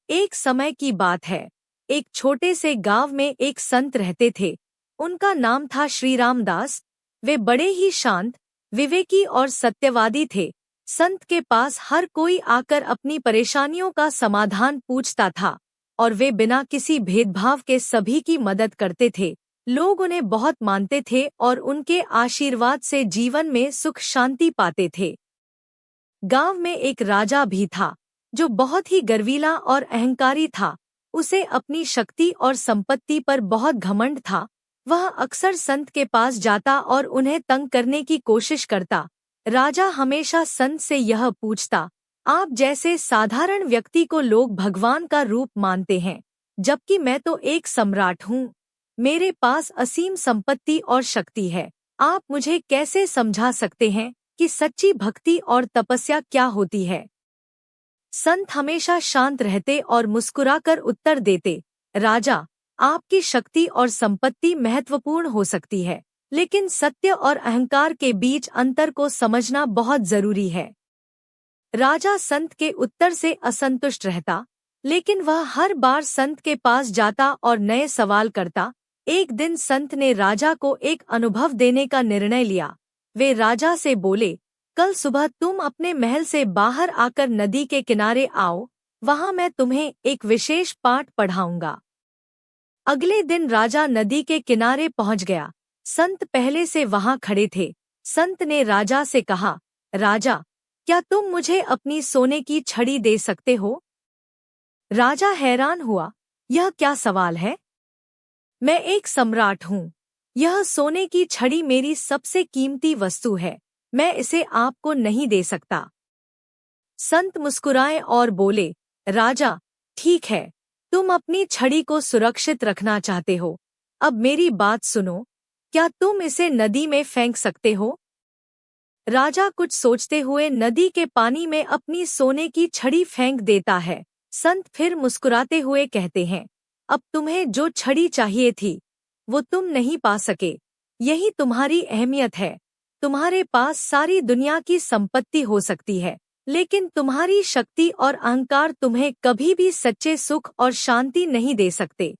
एक समय की बात है। एक छोटे से गांव में एक संत रहते थे। उनका नाम था श्री रामदास। वे बड़े ही शांत, विवेकी और सत्यवादी थे। संत के पास हर कोई आकर अपनी परेशानियों का समाधान पूछता था और वे बिना किसी भेदभाव के सभी की मदद करते थे। लोग उन्हें बहुत मानते थे और उनके आशीर्वाद से जीवन में सुख शांति पाते थे। गांव में एक राजा भी था जो बहुत ही गर्वीला और अहंकारी था। उसे अपनी शक्ति और संपत्ति पर बहुत घमंड था। वह अक्सर संत के पास जाता और उन्हें तंग करने की कोशिश करता। राजा हमेशा संत से यह पूछता, आप जैसे साधारण व्यक्ति को लोग भगवान का रूप मानते हैं, जबकि मैं तो एक सम्राट हूँ। मेरे पास असीम संपत्ति और शक्ति है। आप मुझे कैसे समझा सकते हैं कि सच्ची भक्ति और तपस्या क्या होती है? संत हमेशा शांत रहते और मुस्कुराकर उत्तर देते, राजा, आपकी शक्ति और संपत्ति महत्वपूर्ण हो सकती है, लेकिन सत्य और अहंकार के बीच अंतर को समझना बहुत जरूरी है। राजा संत के उत्तर से असंतुष्ट रहता, लेकिन वह हर बार संत के पास जाता और नए सवाल करता। एक दिन संत ने राजा को एक अनुभव देने का निर्णय लिया। वे राजा से बोले, कल सुबह तुम अपने महल से बाहर आकर नदी के किनारे आओ, वहां मैं तुम्हें एक विशेष पाठ पढ़ाऊंगा। अगले दिन राजा नदी के किनारे पहुंच गया। संत पहले से वहां खड़े थे। संत ने राजा से कहा, राजा, क्या तुम मुझे अपनी सोने की छड़ी दे सकते हो? राजा हैरान हुआ, यह क्या सवाल है? मैं एक सम्राट हूँ। यह सोने की छड़ी मेरी सबसे कीमती वस्तु है। मैं इसे आपको नहीं दे सकता। संत मुस्कुराए और बोले, राजा, ठीक है, तुम अपनी छड़ी को सुरक्षित रखना चाहते हो। अब मेरी बात सुनो, क्या तुम इसे नदी में फेंक सकते हो? राजा कुछ सोचते हुए नदी के पानी में अपनी सोने की छड़ी फेंक देता है। संत फिर मुस्कुराते हुए कहते हैं, अब तुम्हें जो छड़ी चाहिए थी वो तुम नहीं पा सके। यही तुम्हारी अहमियत है। तुम्हारे पास सारी दुनिया की संपत्ति हो सकती है, लेकिन तुम्हारी शक्ति और अहंकार तुम्हें कभी भी सच्चे सुख और शांति नहीं दे सकते।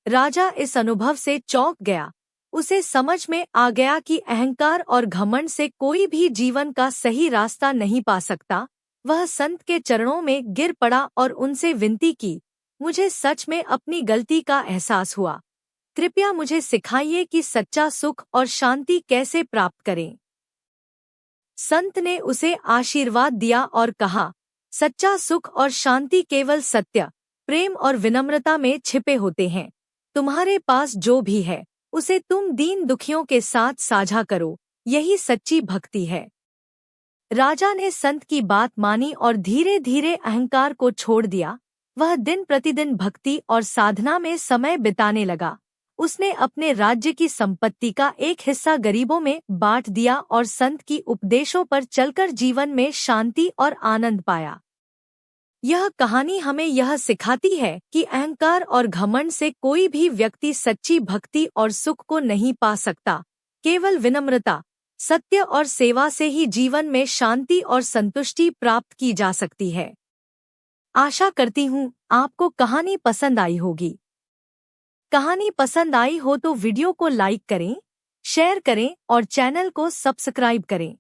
राजा इस अनुभव से चौंक गया। उसे समझ में आ गया कि अहंकार और घमंड से कोई भी जीवन का सही रास्ता नहीं पा सकता। वह संत के चरणों में गिर पड़ा और उनसे विनती की, मुझे सच में अपनी गलती का एहसास हुआ। कृपया मुझे सिखाइए कि सच्चा सुख और शांति कैसे प्राप्त करें। संत ने उसे आशीर्वाद दिया और कहा, सच्चा सुख और शांति केवल सत्य, प्रेम और विनम्रता में छिपे होते हैं। तुम्हारे पास जो भी है उसे तुम दीन दुखियों के साथ साझा करो, यही सच्ची भक्ति है। राजा ने संत की बात मानी और धीरे धीरे अहंकार को छोड़ दिया। वह दिन प्रतिदिन भक्ति और साधना में समय बिताने लगा। उसने अपने राज्य की संपत्ति का एक हिस्सा गरीबों में बांट दिया और संत की उपदेशों पर चलकर जीवन में शांति और आनंद पाया। यह कहानी हमें यह सिखाती है कि अहंकार और घमंड से कोई भी व्यक्ति सच्ची भक्ति और सुख को नहीं पा सकता। केवल विनम्रता, सत्य और सेवा से ही जीवन में शांति और संतुष्टि प्राप्त की जा सकती है। आशा करती हूँ आपको कहानी पसंद आई होगी। कहानी पसंद आई हो तो वीडियो को लाइक करें, शेयर करें और चैनल को सब्सक्राइब करें।